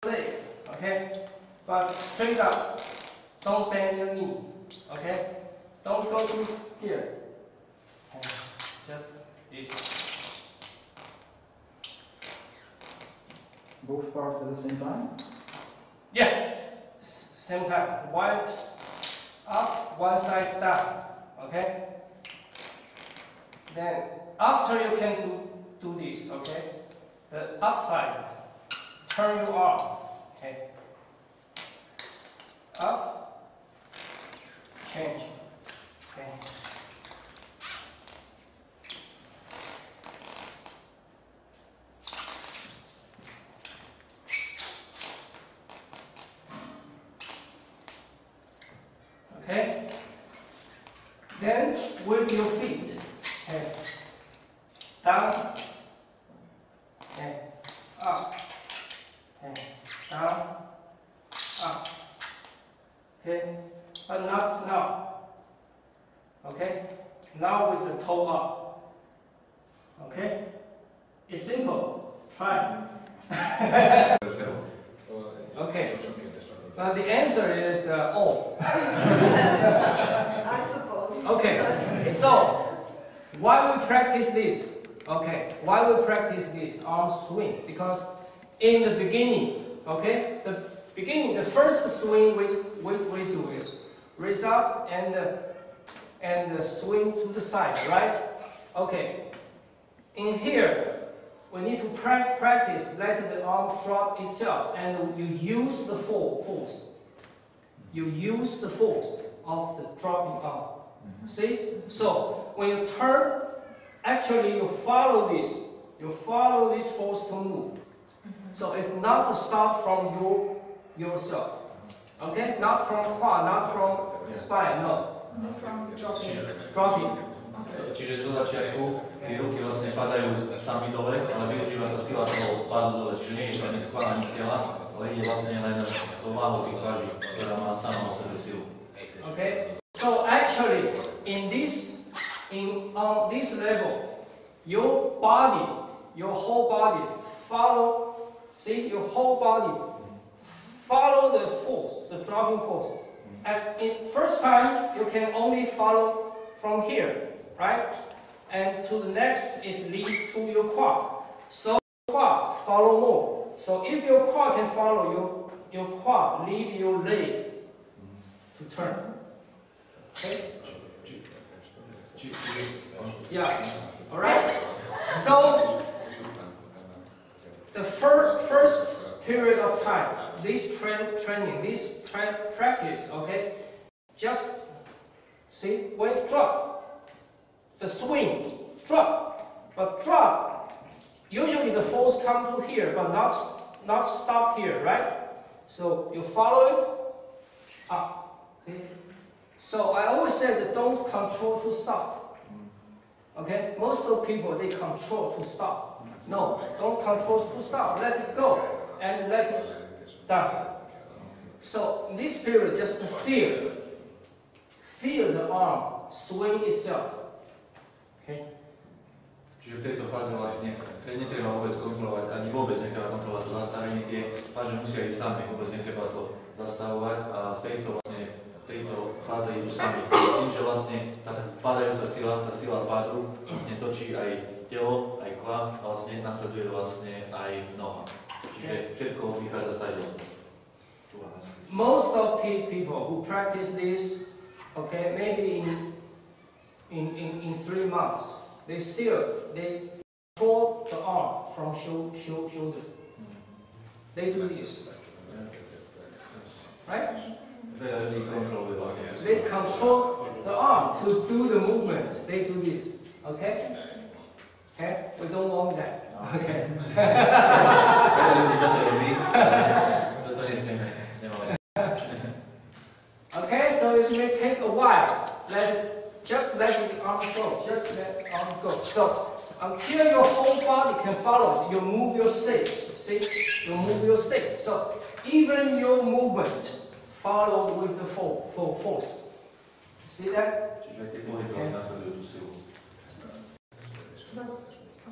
leg, okay? But straight up. Don't bend your knee, okay? Don't go to here. Okay. Just this. Both parts at the same time? Yeah, same time. One up, one side down, okay? Then after you can do this, okay? The upside, turn your arm, okay? Up, change, okay? Okay? Then with your feet, okay? Down, okay? Up, okay? Down, up, okay? But not now, okay? Now with the toe up, okay? It's simple, try. Okay. Now the answer is O. I suppose. Okay, so why we practice this? Okay, why we practice this arm swing? Because in the beginning, okay, the first swing we do is raise up and swing to the side, right? Okay, in here we need to practice let the arm drop itself, and you use the force. You use the force of the dropping arm. See? So when you turn, actually you follow this. You follow this force to move. So it's not to start from yourself. Okay? Not from quad, not from spine, no. From dropping. Dropping. Čiže zo začiatku tie ruky vlastne padajú sami dole, ale využíva sa sila toho pádu dole, čiže nie je to ani z kvá, ani z tela, ale ide vlastne len do váhu tých váží, ktorá má sama o sebe silu. Okay? So actually, on this level, your body, your whole body follow. See, your whole body follow the force, the dropping force. And in first time, you can only follow from here, right? And to the next, it leads to your quad. So quad follow more. So if your quad can follow, your quad lead your leg to turn. Okay? Yeah. All right. So the first period of time, this training, this practice, okay, just see when it drop, the swing, drop, but drop. Usually the force come to here, but not stop here, right? So you follow it up. Okay? So I always say that don't control to stop. Okay? Most of people they control to stop. No, don't control to stop. Let it go and let it down. So in this period, just to feel the arm swing itself. Okay? Čiže v tejto fáze vlastne netreba vôbec kontrolovať, ani vôbec netreba kontrolovať to zastavenie, tie váže musia ísť sami, vôbec netreba to zastavovať a v tejto fáze idú sami. Tým, že vlastne tá spadajúca sila, tá sila pádu vlastne točí aj telo, aj kvá a vlastne nasleduje vlastne aj noha. Čiže všetko vychádza stále. Most of people who practice this, okay, maybe in 3 months, they control the arm from shoulder. They do this, right? They control the arm to do the movements. They do this, okay? Okay, we don't want that. Okay. Okay, so it may take a while. Just let the arm go. Just let the arm go. So until your whole body can follow, you move your state. See, you move your state. So even your movement follow with the force. See that?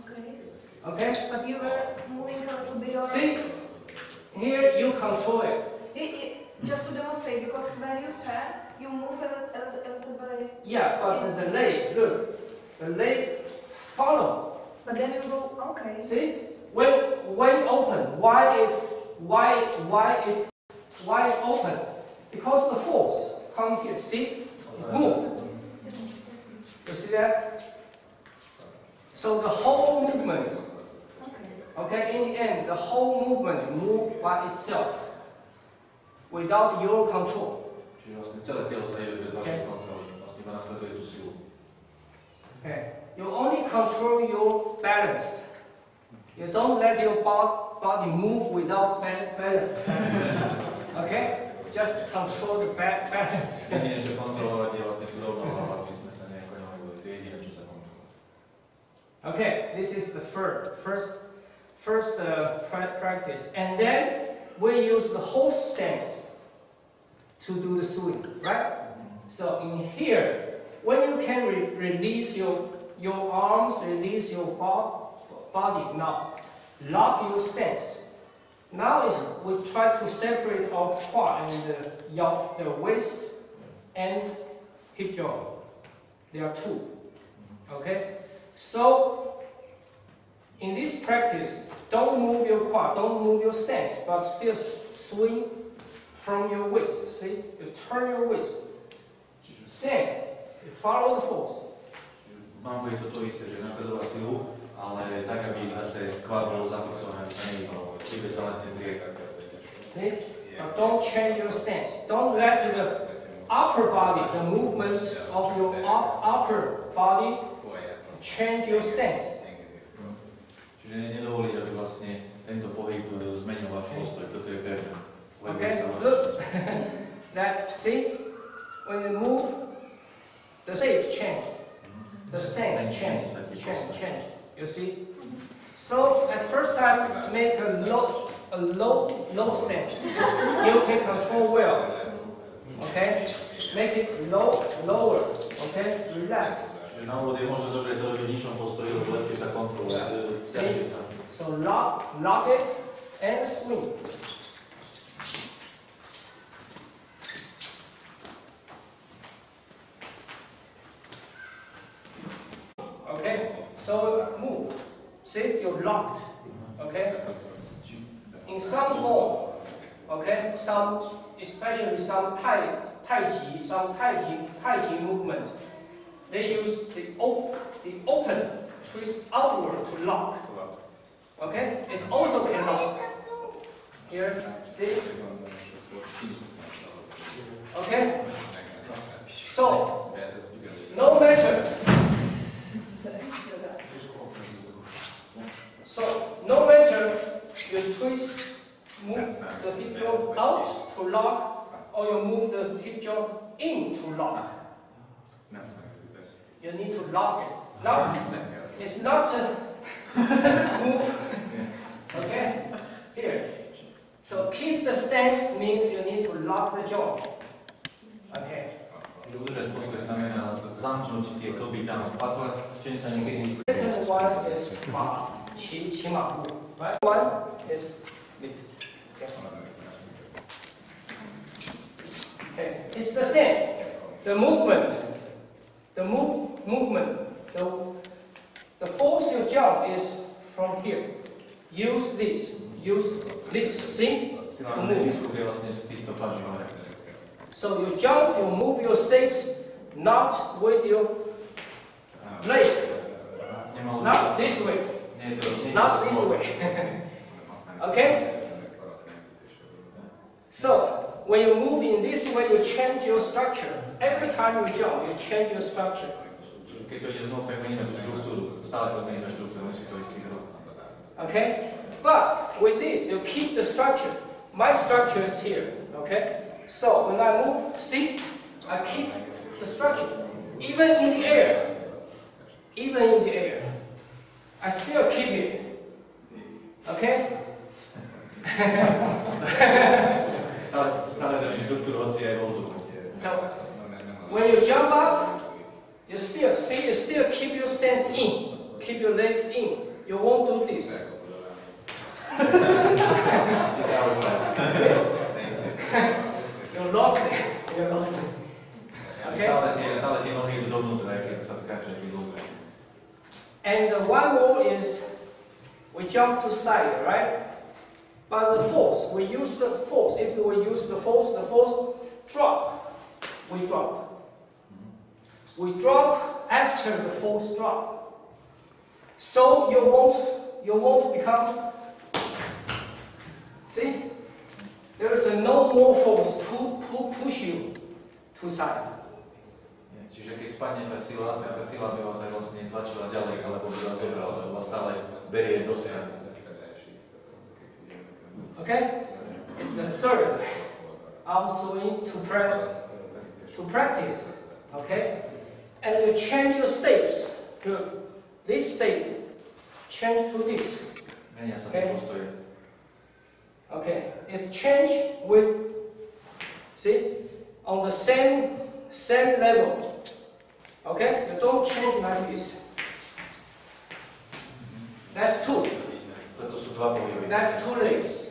Okay. Okay. But you were moving a little bit. See, Here you control it. Just to demonstrate, because when you turn, you move a little bit. Yeah, but the leg, look, the leg follow. But then you go, okay. See, when open, why it open? Because the force come here. See, it move. You see that? So the whole movement. Okay, in the end, the whole movement move by itself, without your control. Čiže vlastne celé telo sa hýbe bez vašej kontroly, vlastne iba nasleduje tú silu. Okay, you only control your balance. You don't let your body move without balance. Okay, just control the balance. Jediné, čo kontrolovať je vlastne tú rovnováhu, aby sme sa nejako nehybili. To je jediné, čo sa kontroluje. Okay, this is the first practice, and then we use the whole stance to do the swing, right? So in here, when you can release your arms, release your body, now lock your stance. Now we try to separate our quad and the waist and hip joint. There are two. Okay, so in this practice, don't move your quad, don't move your stance, but still swing from your waist. See, you turn your waist. Same, you follow the force. Mám bude toto isté, že nasledovať silu, ale tak, aby zase kvár bol zafixovaný, aby sa nehýbal. Hýbe sa len ten driek. But don't change your stance. Don't let the upper body, the movement of your upper body, change your stance. Čiže nedovoliť, aby vlastne tento pohyb zmenil váš postoj, toto je pevné. Okay, look, that, see, when you move, the shape change, the stance change. You see? So at first time, make a low stance. You can control well. Okay? Make it lower. Okay? Relax. Na úvod je možno dobre to robiť v nižšom postoji, lebo lepšie sa kontroluje. So lock it and swing. Okay, so move. See, you're locked. Okay? In some form, okay, especially some Tai Chi movement, they use the open twist outward to lock. Okay? It also can lock. Here, see? Okay? So, no matter you twist, move the hip joint out to lock, or you move the hip joint in to lock. You need to lock it. It's not a move. Okay? Here. So keep the stance means you need to lock the joint. Okay. Udržať postoj znamená zamknúť tie klby tam v pakle, čiže sa niekedy... Second one is 骑马步. Right? One is leap. Okay. It's the same. The movement, the force you jump is from here. Use this. See? So you jump, you move your steps, not with your leg. Not this way. Not this way. Okay? So, when you move in this way, you change your structure. Every time you jump, you change your structure. Okay? But with this, you keep the structure. My structure is here. Okay? So, when I move, see? I keep the structure. Even in the air. I still keep it. Okay? So, when you jump up, you still keep your stance in. Keep your legs in. You won't do this. It's our style. You lost it. You lost it. Okay? Stále tie nohy idú dovnútra, aj keď sa skáče dovnútra. And one more is we jump to side, right? But the force, we use the force. If we use the force drop, we drop. We drop after the force drop. So you won't become, see? There is no more force to push you to side. Čiže keď spadne tá sila by vás aj vlastne tlačila ďalej, alebo by vás zobrala, lebo vás stále berie do strany. Okay? It's the third arm swing to practice. Okay? And you change your steps. This step change to this. Menia sa tie postoje. Okay. It change with, see, on the same level. Okay? You don't change like this. That's two. To sú dva pohyby. That's two legs.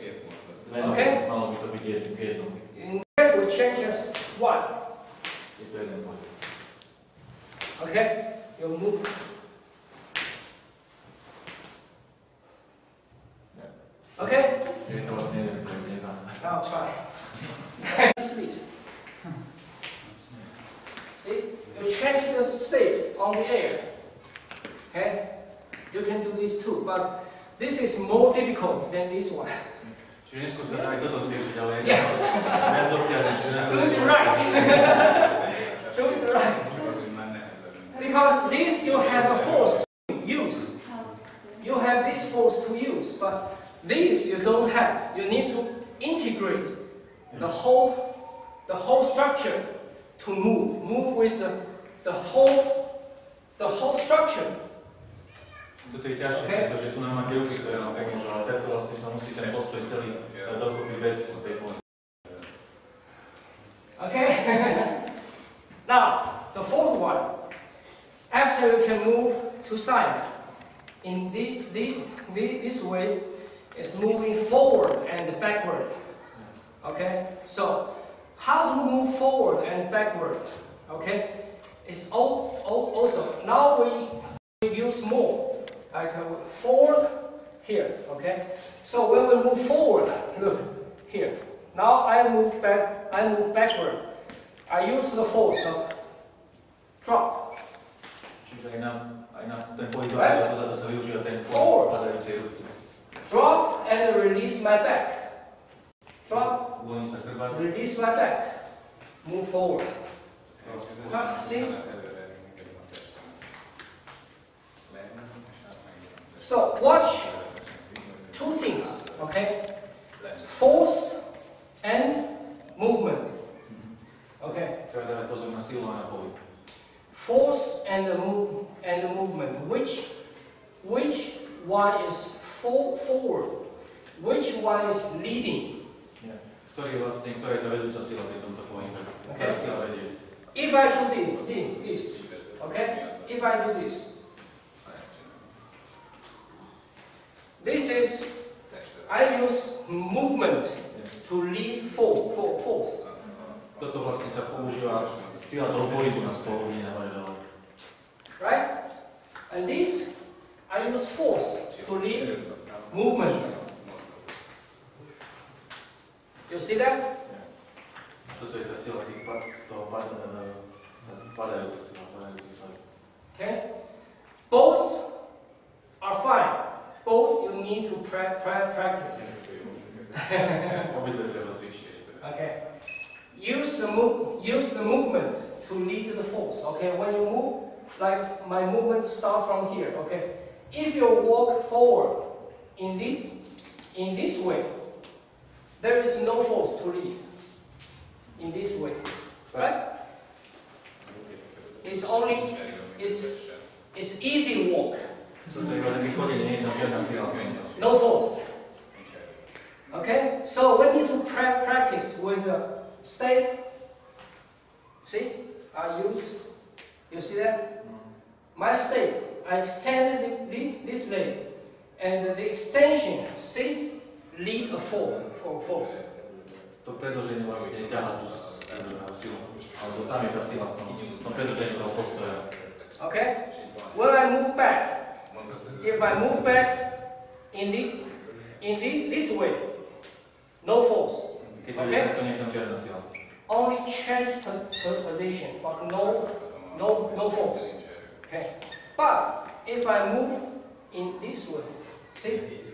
Okay? Malo by to byť jedno. In here we change as one. Je to jeden pohyb. Okay? You move. Okay? Je to vlastne jeden pohyb, nie dva. Now try. Please. See? You change the state on the air. Okay? You can do this too, but this is more difficult than this one. Čiže neskúsiť aj toto cvičiť, ale je Yeah. viac obťažné. Do it right. Do it right. Because this you have a force to use. You have this force to use, but this you don't have. You need to integrate the whole structure to move with the whole structure. Toto je ťažšie, pretože tu nám máte ruky, ktoré nám pomôžu, ale takto vlastne sa musí ten postoj celý dať dokopy bez tej pomoci. Okay? Now, the fourth one. After you can move to side, in this way, it's moving forward and backward. Okay? So, how to move forward and backward? Okay? It's also, now we use more. Like forward here, okay? So when we move forward, look here. Now I move backward. I use the force of drop. Čiže aj na ten pohyb dozadu sa využíva ten Forward. padajúcej ruky. Drop and release my back. Drop, Uvoľní sa chrbát. release my back. Move forward. See? So watch two things, okay? Force and movement. Okay. Treba dávať pozor na silu a na pohyb. Force and the movement. Which one is forward? Which one is leading? Ktorá je tá vedúca sila pri tomto pohybe? Ktorá sila vedie? If I do this, okay? If I do this, this is, I use movement to lead force. Toto vlastne sa používa sila toho pohybu na spoluhne na vedele. Right? And this, I use force to lead movement. You see that? Toto je tá sila toho padajúca sila. Okay? Both are fine. Both you need to practice. Obidve treba cvičiť. Okay. Use the movement to lead the force. Okay. When you move, like my movement starts from here. Okay. If you walk forward in this way, there is no force to lead. In this way, right? It's easy walk. No force. Okay? So we need to practice with the step. See? You see that? My step, I extended this leg and the extension, see, lead a force. To predĺženie vlastne ťaha tú silu. Alebo tam je tá sila v tom predĺžení toho postoja. Okay? When I move back, if I move back in this way, no force. Keď to je, to nie je tam žiadna sila. Only change position, but no force. Okay? But if I move in this way, see,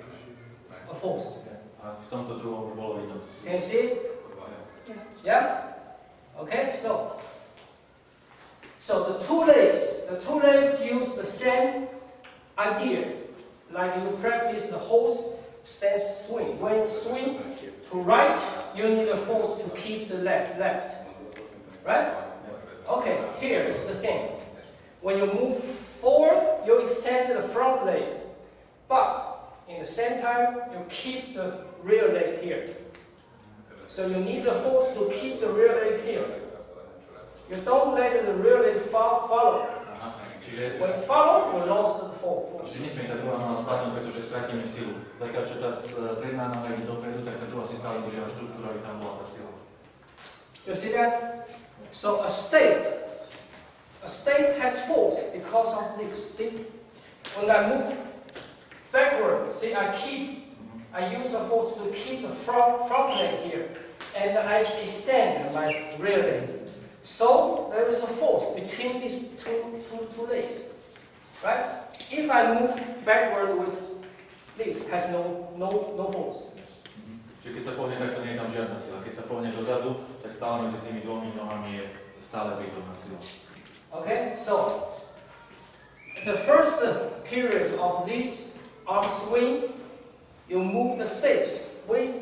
a force. A v tomto druhom už bolo vidno. Can you see it? Yeah? Okay, so the two legs use the same idea. Like you practice the horse stance swing. When you swing to right, you need a force to keep the leg left. Right? Okay, here it's the same. When you move forward, you extend the front leg. But in the same time, you keep the rear leg here. So you need the force to keep the rear leg here. You don't let the rear leg follow. When you follow, you lost the force. Čiže nesmie tá druhá noha spadnúť, pretože stratíme silu. Zatiaľ, čo tá predná noha ide dopredu, tak tá druhá si stále udržiava štruktúru, aby tam bola tá sila. You see that? So a stake has force because of this. See? When I move backward, see, I use the force to keep the front leg here, and I extend my rear leg. So there is a force between these two legs, right? If I move backward with this, has no force. Čiže keď sa pohne, tak to nie je tam žiadna sila. Keď sa pohne dozadu, tak stále medzi tými dvomi nohami je stále prítomná sila. Okay, so the first period of this arm swing, you move the stakes with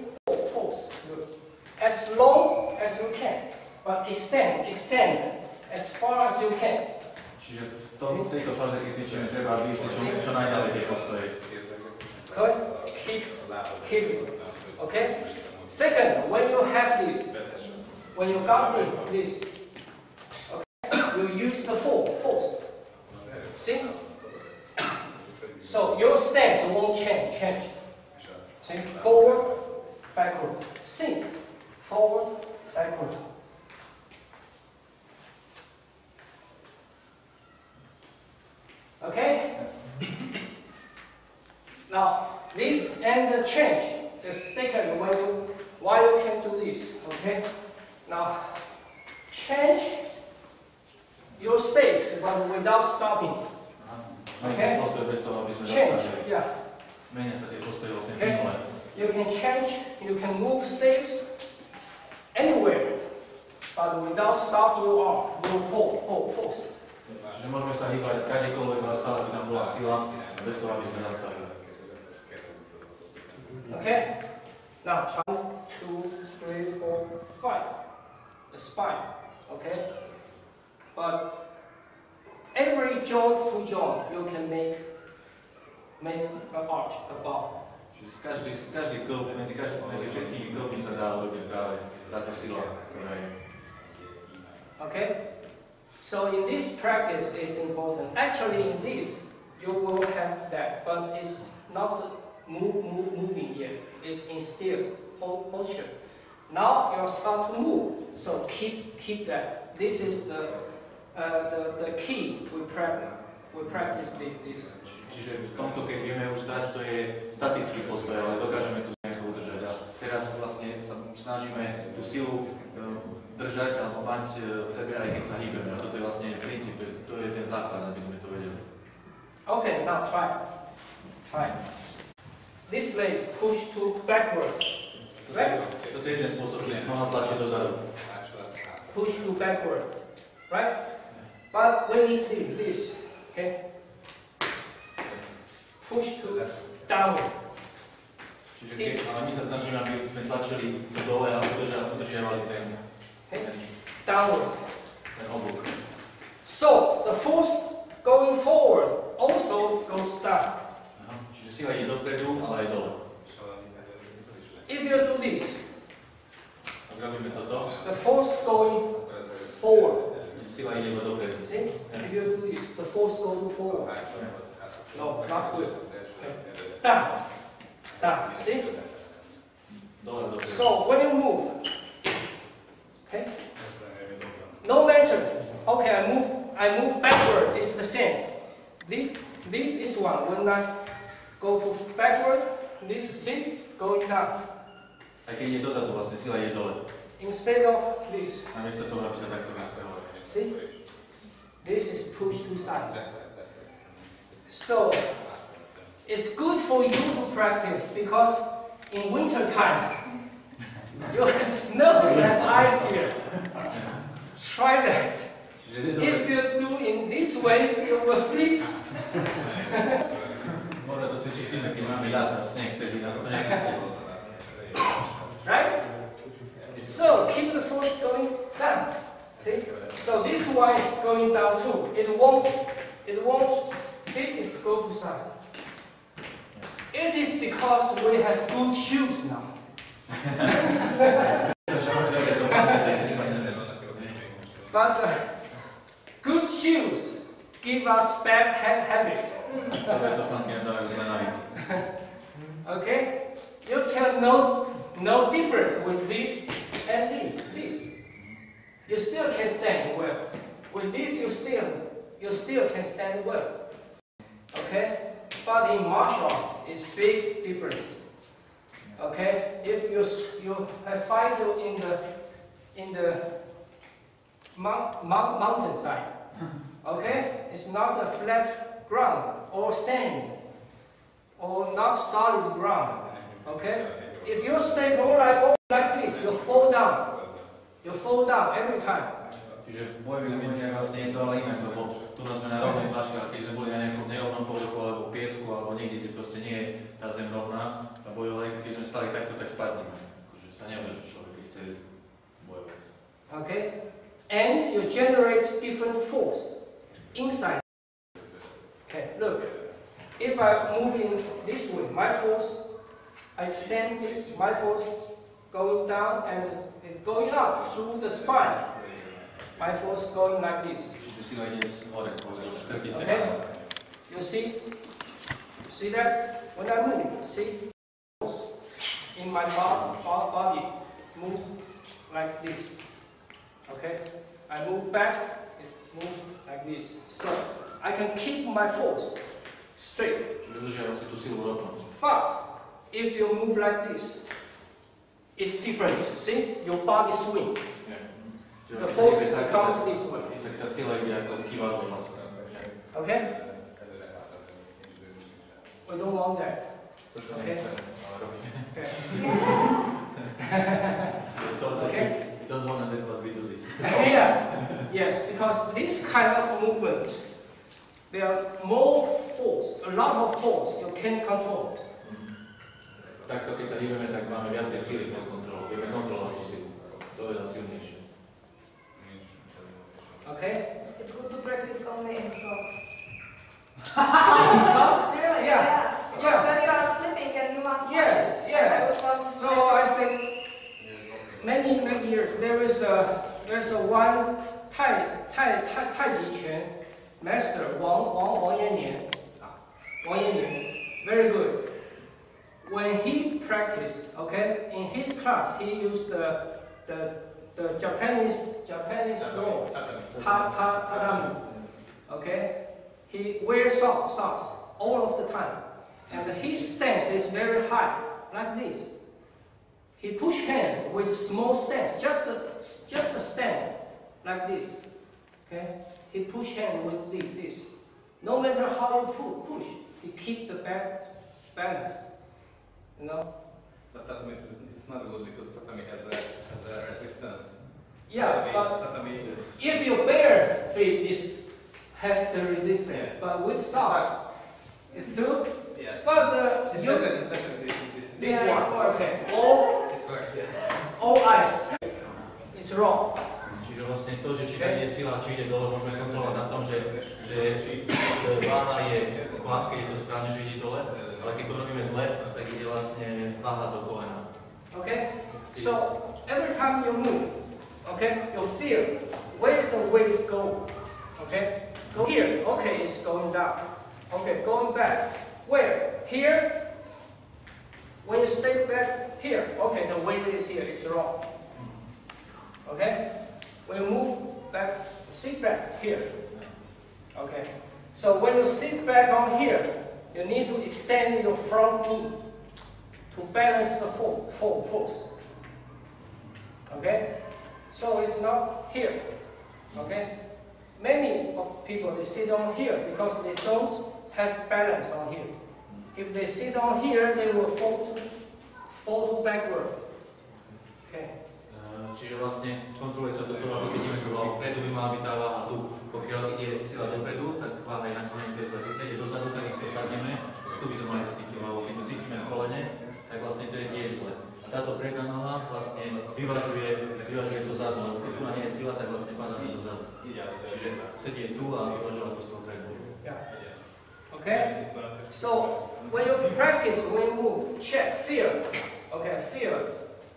force as long as you can, but extend as far as you can. Čiže v tejto fáze, keď cvičíme, treba aby išli čo najďalej tie postoje. Good. Keep it. Okay. Second, when you have this, when you got this, okay, you use the force. See? So your stance won't change. See? Forward, backward. Sink. Forward, backward. Okay? Now, this and the change. The second, why you can do this. Okay? Now, change your state, but without stopping. Okay? Change, yeah. Okay? You can change, you can move steps anywhere, but without stopping your arm, no force. Čiže môžeme sa hýbať kadekoľvek, ale stále by tam bola sila, bez toho, aby sme zastavili. Okay? Now, 1, 2, 3, 4, 5. The spine. Okay? But every joint to joint, you can make an arch, a bar. Čiže každý klb, medzi všetkými klbmi sa dá urobiť práve táto sila, ktorá je. Okay? So in this practice is important. Actually, in this, you will have that, but it's not moving yet. It's in still posture. Now you start to move. So keep that. This is the key we practice this. Čiže v tomto, keď vieme už stať, to je statický postoj, ale dokážeme tú silu udržať. A teraz vlastne sa snažíme tú silu držať alebo mať v sebe, aj keď sa hýbeme. A toto je vlastne princíp, to je ten základ, aby sme to vedeli. Okay, now try. This leg push to backward. Right? Toto je jeden spôsob, že noha tlačí dozadu. Push to backward. Right? But we need this. Okay? Push to downward. Čiže ale my sa snažíme, aby sme tlačili dole a udržiavali ten downward. Ten oblúk. So the force going forward also goes down. Čiže sila ide dopredu, ale aj dole. If you do this, ak robíme toto, the force going forward. Sila ide dopredu. See? If you do this, the force goes forward. No, not good. down, down. See? Dole, dopredu. So when you move, okay, no matter. Okay, I move backward. It's the same. This one when I go to backward, this see going down. Aj keď ide dozadu, vlastne sila ide dole. Instead of this, Namiesto toho, aby sa takto vystrelilo. see, this is pushed to side. So it's good for you to practice because in winter time you have snow, you have ice here. Try that. If you do in this way, you will sleep. Možno to cvičíme, keď máme ľad na sneh, vtedy nás to nepustilo. Right? So keep the force going down. See? So this one is going down too. It won't, see, it's go to side. It is because we have good shoes now. But good shoes give us bad habit. Okay? You can no difference with this and this. You still can stand well. With this, you still can stand well. Okay? But in martial art, it's big difference. Okay? If you have fight in the mountainside, okay? It's not a flat ground or sand or not solid ground. Okay? If you stay all like this, you fall down. You fall down every time. Čiže v bojových zmeniach vlastne je to ale inak, lebo tu nás sme na rovnej pláške, ale keď sme boli na nejakom nerovnom povrchu alebo piesku alebo niekde, kde proste nie je tá zem rovná a bojovali, keď sme stali takto, tak spadneme. Akože sa neudrží človek, keď chce bojovať. Okay? And you generate different force inside. Okay, look. If I move in this way, my force, I extend this, my force going down and going up through the spine. My force going like this. Okay? You see that? When I move, see? In my body, move like this. Okay? I move back, it moves like this. So, I can keep my force straight. But, if you move like this, it's different. See? Your body swing. The force comes this way. Okay? We don't want that. Okay? Okay? You don't want to let me do this. Yeah. Yes, because this kind of movement, there are more force, a lot of force you can control. Takto, keď sa hýbeme, tak máme viacej síly pod kontrolou. Vieme kontrolovať tú sílu. To je silnejšie. Okay? It's good to practice only in socks. In socks? Really? Yeah. Because Yeah. when you are sleeping and you must Yes, yes. So I think many years there's a one Tai Chi Chuan master Wang Yannian. Very good. When he practiced, okay, in his class he used the Japanese floor, tatami. Okay, he wears socks all of the time, and his stance is very high, like this. He push hand with small stance, just a stand, like this. Okay, he push hand with this. No matter how you push, he keep the balance. You know? But tatami, it's not good because tatami has a resistance. Yeah, but tatami, if you bare feet, this has the resistance. But with socks, it's true. yes. But It's better this this Yeah, one, of course. okay, It's worse, yes. all ice. It's wrong. Čiže vlastne to, že či tam je sila, či ide dole, môžeme skontrolovať na tom, že váha je klapke, je to správne, že ide dole, ale keď to robíme zle, tak ide vlastne váha do kolena. Okay? So every time you move, okay, you feel where the weight go. Okay? Go here. Okay, it's going down. Okay, going back. Where? Here, When you step back here, okay, the weight is here, it's wrong. Okay? When you move back, sit back here. Okay? So when you sit back on here, you need to extend your front knee to balance the force. Okay? So it's not here. Okay? Many of people, they sit on here because they don't have balance on here. If they sit on here, they will fall backward. Okay. Čiže vlastne kontroluje sa toto, ako sedíme tu a vpredu by mala byť tá váha tu. Pokiaľ ide sila dopredu, tak váha je naklonená tej zle. Keď sa ide dozadu, tak si to sadneme. Tu by sme mali cítiť tú váhu. Keď to cítime v kolene, tak vlastne to je tiež zle. A táto predná noha vlastne vyvažuje to zadu. Lebo keď tu nie je sila, tak vlastne padáme dozadu. Čiže sedieť tu a vyvažovať to z toho predu. Okay? So, when you practice, when you move, check, feel. Okay, feel.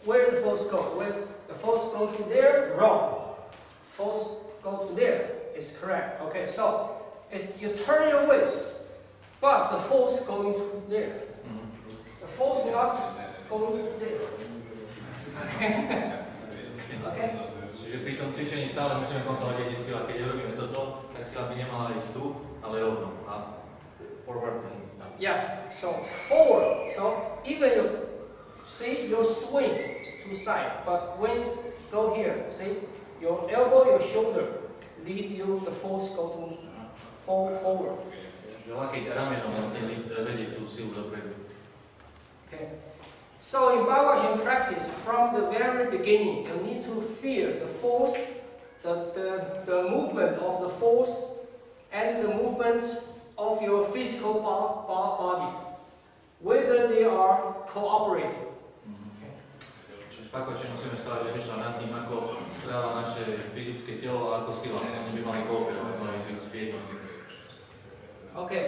Where the force go? When the force go to there, wrong. Force go to there is correct. Okay, so you turn your waist, but the force going to there. The force not going to there. Okay? Čiže pri tom cvičení stále musíme kontrolovať, kde sila. Keď robíme toto, tak sila by nemala ísť tu, ale rovno. A forward. Yeah, so forward. So even you see your swing is to side, but when you go here, see your elbow, your shoulder lead you the force go to forward. Keď rameno vlastne vedie tú silu dopredu. Okay. So in Bhagavad practice, from the very beginning, you need to feel the force, the movement of the force, and the movement of your physical body, whether they are cooperating. Čiže v Pakoče musíme stále rozmýšľať nad tým, ako správa naše fyzické telo a ako sila. Oni by mali kooperovať, mali byť v jednotke. Okay.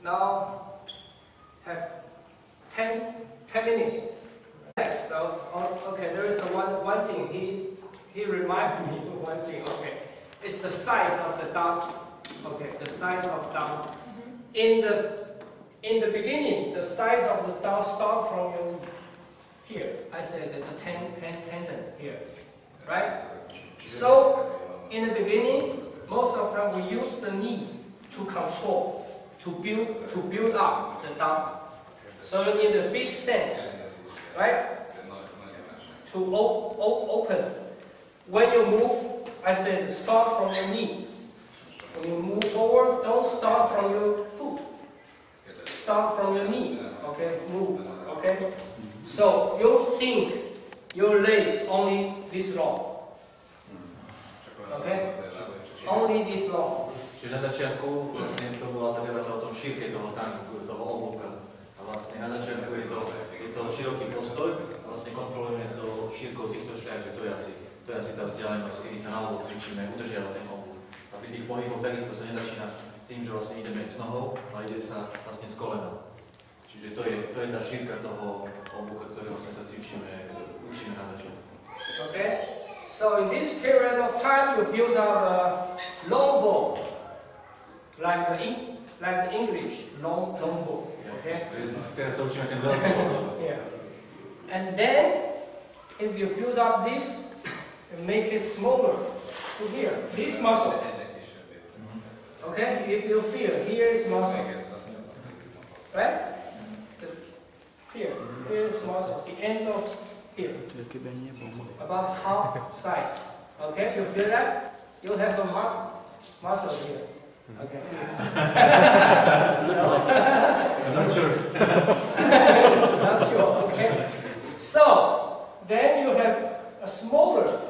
Now have 10 minutes. Next, okay. There is one thing. He reminded me of one thing. Okay, it's the size of the down. Okay, the size of down. In the beginning, the size of the down start from your here. I said that the tendon here, right? So in the beginning, most of them we use the knee to control, to build up the down. So you need a big stance, right? To open. When you move, I said start from your knee. When you move forward, don't start from your foot. Start from your knee. Okay, move. Okay. So you think your legs only this long. Okay. Only this long. Čiže na začiatku vlastne to bola tá debata o tom šírke toho tanku, toho oblúka. A vlastne na začiatku je to široký postoj a vlastne kontrolujeme to šírkou týchto šľach, že to je asi tá vzdialenosť, kedy sa na oblúk cvičíme, udržiavať ten oblúk. A pri tých pohyboch takisto sa nezačína s tým, že vlastne ideme s nohou, ale ide sa vlastne z kolena. Čiže to je tá šírka toho oblúka, ktoré vlastne sa učíme na začiatku. Okay? So in this period of time, you build up a long bow, like the English long bow. Okay? Teraz sa učíme ten veľký bow. Yeah. And then, if you build up this, you make it smaller to here. This muscle. Okay? If you feel here is muscle, right? Here is muscle. The end of here. About half size. Okay, you feel that? You have a muscle here. Okay. I'm not sure. Not sure, okay. So, then you have a smaller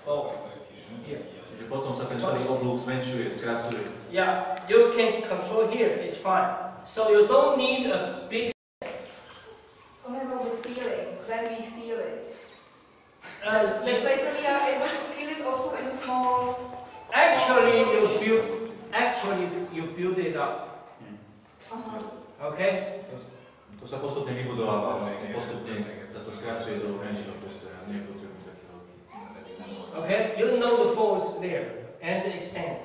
bow here. Čiže potom sa ten celý oblúk zmenšuje, skracuje. Yeah, you can control here, it's fine. So you don't need a big. Whenever we feel it, when we feel it. Later we are able to feel it also in small. Actually, you build it up. Okay? To sa postupne vybudováva, vlastne postupne sa to skracuje do menšieho postoja, nie je potrebný taký veľký. Okay? You know the ball is there and the extent.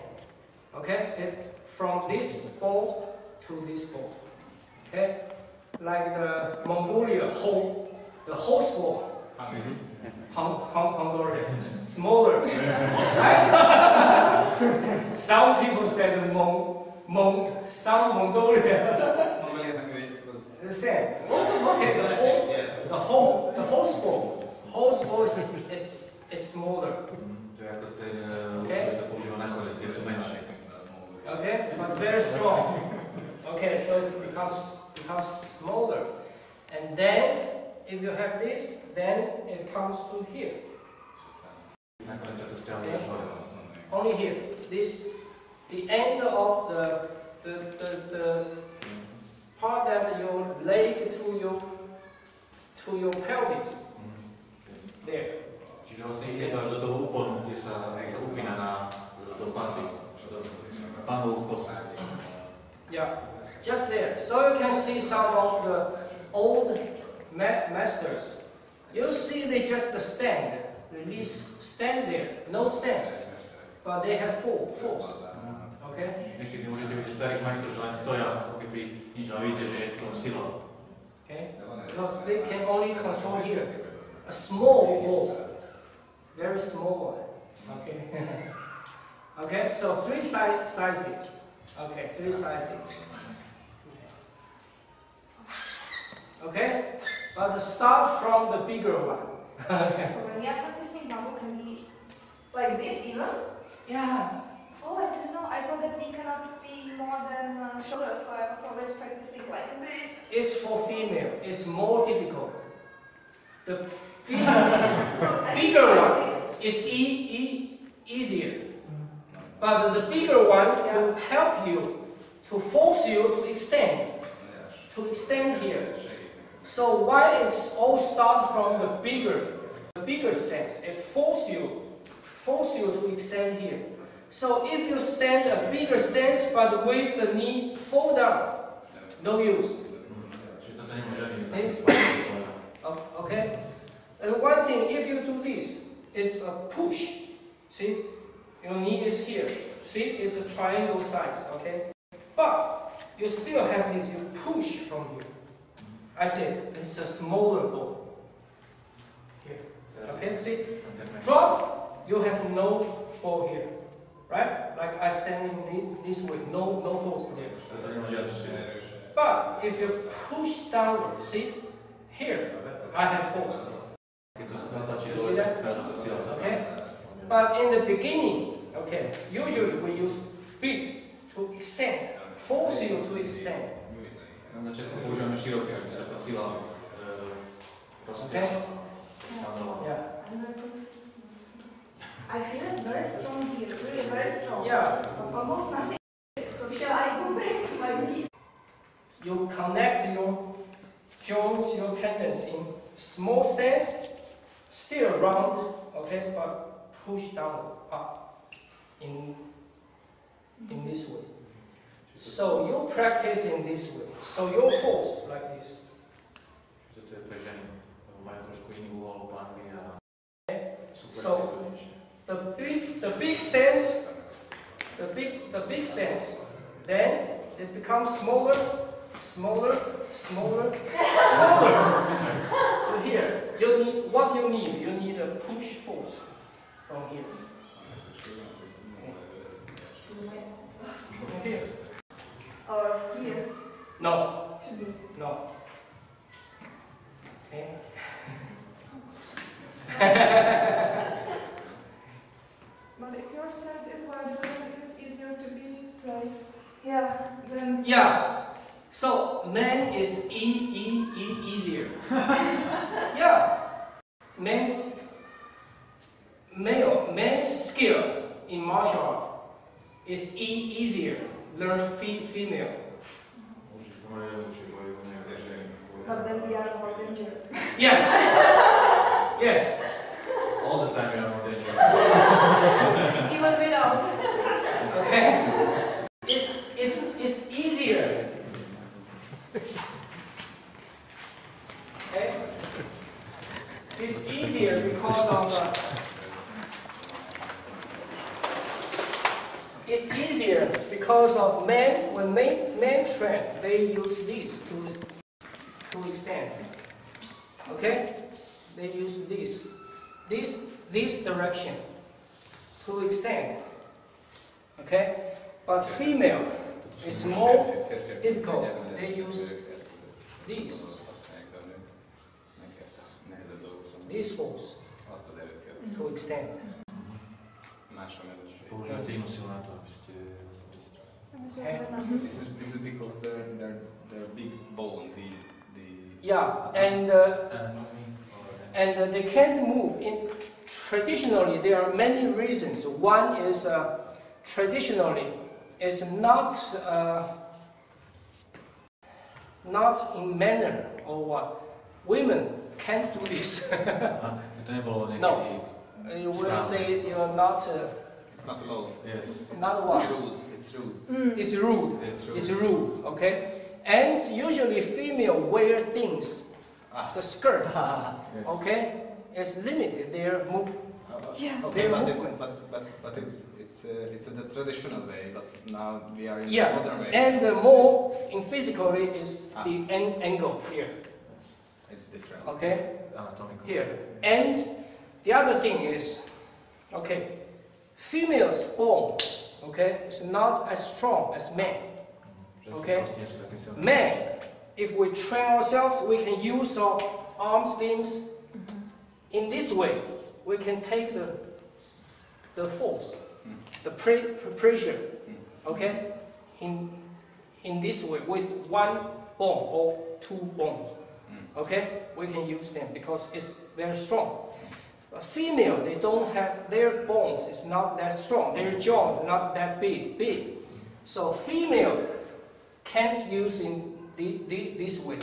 Okay? From this ball to this ball. Okay? like the Mongolia, the whole sport. Hungarian, smaller. Some people said some Mongolia. The same. Okay, the whole sport is smaller. Okay, but very strong. Okay, so it becomes smaller, and then if you have this, then it comes to here. Okay. Only here. The end of the part that your leg to your pelvis. There. Čiže vlastne ide to až do toho úponu, kde sa upína do panovú kosu. Yeah, just there. So you can see some of the old masters. You see they just stand there, no stance, but they have force. Okay? Niekedy môžete vidieť starých majstrov, že len stoja, ako keby nič, a vidíte, že je v tom sila. Okay? Because they can only control here. A small ball. Very small one. Okay? Okay, so 3 sizes. Okay, 3 sizes. Okay? But start from the bigger one. So when we are practicing bamboo, can we like this even? Yeah. Oh, I didn't know. I thought that we cannot be more than shoulders, so I was always practicing like this. It's for female. It's more difficult. The bigger one is easier. But the bigger one will help you to force you to extend here. So why it's all start from the bigger stance? It force you to extend here. So if you stand a bigger stance but with the knee fall down, no use. Okay. And one thing, if you do this, it's a push. See, your knee is here. See, it's a triangle size. Okay, but you still have this. You push from here. I said it's a smaller ball. Here. Okay, see, drop. You have no ball here, right? Like I standing this way, no force there. But if you push downward, see, here, I have force. You see that? Okay. But in the beginning, okay, usually we use big to extend, force you to extend. Na začiatku používame široké, aby sa tá sila Okay. Yeah. I feel it very strong here, really very strong. Yeah. Almost nothing. So shall I go back to my knees? You connect your joints, your tendons in small stance, still round, okay, but push down up in this way. So you practice in this way. So your force like this. So the big stance, the big stance, then it becomes smaller. To here, you need a push force from here. Here. Or here? No. Should be. No. Okay. But if your stance is wider, it is easier to be straight. Yeah. Then Yeah. So man is easier. Yeah. Man's skill in martial art is easier. Learn female. But then we are more dangerous. Yeah. Yes. All the time we are more dangerous. Even without. Okay. It's easier. Okay. It's easier because of. It's easier because of men. When men train, they use this to extend. Okay? They use this direction to extend. Okay? But female, it's more difficult. They use this force to extend. Používate inú silu na to, aby ste pristali. Okay? This is because they're big bone, Yeah, and they can't move. Traditionally, there are many reasons. One is traditionally, it's not in manner or what. Women can't do this. To nebolo niekedy... No. You will say you're not. it's not allowed. Yes. Not what? It's rude. It's rude. It's rude. Okay. And usually female wear things. The skirt. Yes. Okay. It's limited. Their move. Yeah. Okay, Their but movement. it's the traditional way. But now we are in the Yeah. modern way. And more in physically is the angle here. It's different. Okay. Anatomical. Here. And the other thing is, okay, female's bone, okay, is not as strong as men. Okay. Men, if we train ourselves, we can use our arms, limbs. In this way, we can take the force, the pressure, okay, in this way with one bone or two bones. Okay, we can use them because it's very strong. A female, they don't have, their bones is not that strong, their jaw not that big. So female can't use in this way.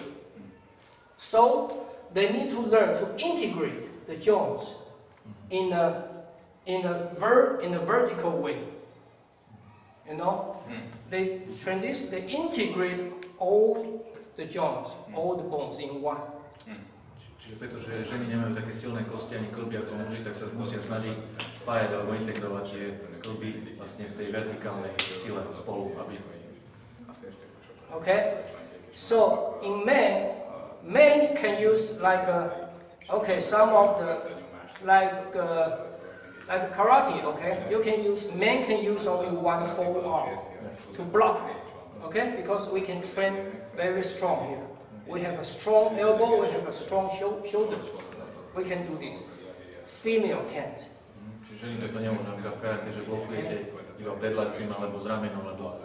So they need to learn to integrate the joints in a vertical way. You know, they train this, they integrate all the joints, all the bones in one. Čiže pretože ženy nemajú také silné kosti ani kĺby ako muži, tak sa musia snažiť spájať alebo integrovať tie kĺby vlastne v tej vertikálnej sile spolu, aby... Okay? So in men can use like some of the like karate. Okay, men can use only one forearm to block. Okay, because we can train very strong here. We have a strong elbow, we have a strong shoulder. We can do this. Female can't. Čiže ženy to nemôžu napríklad v karate, že blokujete iba pred lakťom alebo z ramenom, lebo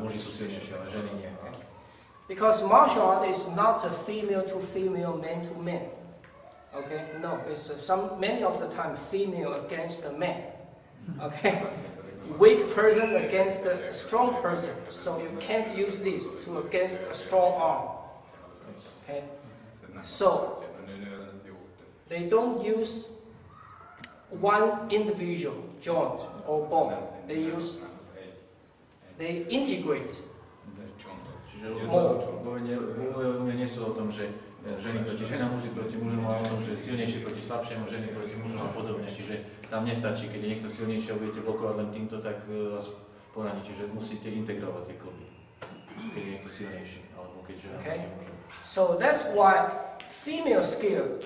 muži sú silnejšie, ale ženy nie. Because martial art is not a female to female, man to man. Okay, no, it's many of the time female against a man. Okay, weak person against a strong person. So you can't use this to against a strong arm. Okay, so they don't use one individual joint or bone. They integrate. Čiže bojové nie sú o tom, že ženy proti ženám, muži proti mužom, ale o tom, že silnejšie proti slabšiemu, ženy proti mužom a podobne. Čiže tam nestačí, keď je niekto silnejší a budete blokovať len týmto, tak vás poraní. Čiže musíte integrovať tie kluby, keď je niekto silnejší, alebo keď žena proti mužom. So that's why female skill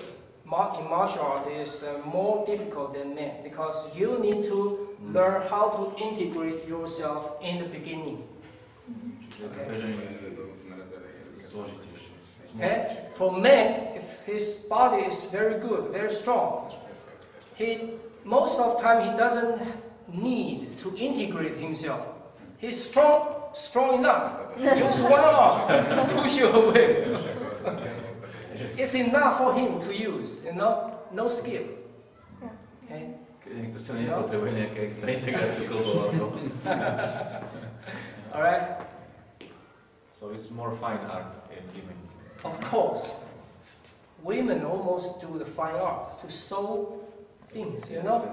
in martial art is more difficult than men, because you need to learn how to integrate yourself in the beginning. Okay? For men, if his body is very good, very strong, most of the time he doesn't need to integrate himself. He's strong enough. Use one arm, push you away. It's enough for him to use, you know, no skill. Okay? Niekto sa nepotrebuje nejaké extra integráciu klubov alebo... Alright? So it's more fine art in women. Of course. Women almost do the fine art to sew things, you know?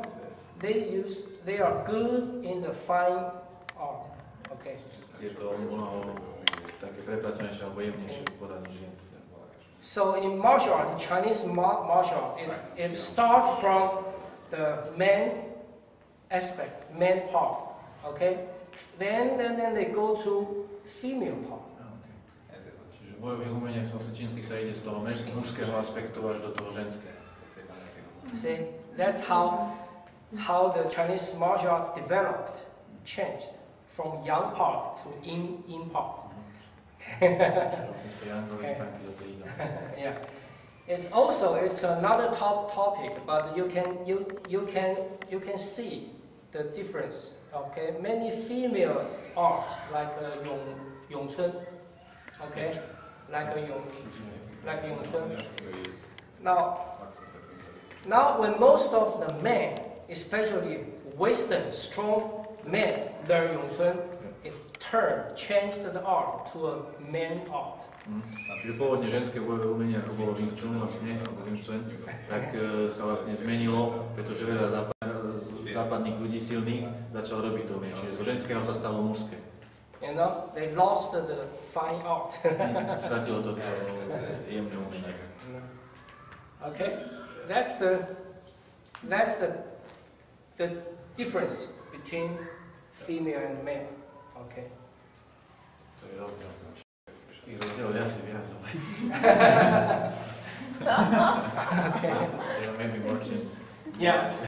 They are good in the fine art. Okay. Je to mnoho také prepracovanejšie alebo jemnejšie v podaní žien. So in martial art, Chinese martial art, it starts from the man aspect, man part, okay? Then they go to female part. Čiže V bojových umeniach vlastne čínskych sa ide z toho mužského aspektu až do toho ženského. See, that's how the Chinese martial art developed, changed from yang part to yin part. Yeah, it's another topic, but you can see the difference. Okay, many female art like Yong Chun, okay, like Yong Chun. Now when most of the men, especially Western strong men, learn Yong Chun, it changed the art to a man art. Čiže pôvodne ženské bojové umenie, ako bolo Wing Chun vlastne, alebo Wing Chun, tak sa vlastne zmenilo, pretože veľa západných ľudí silných začalo robiť to umenie. Čiže zo ženského sa stalo mužské. You know, they lost the fine art. Stratilo to jemné umenie. Okay, that's the difference between female and male. Okay. To je rozdiel. Tých rozdielov je asi viac, ale... Okay. Maybe more than... Yeah.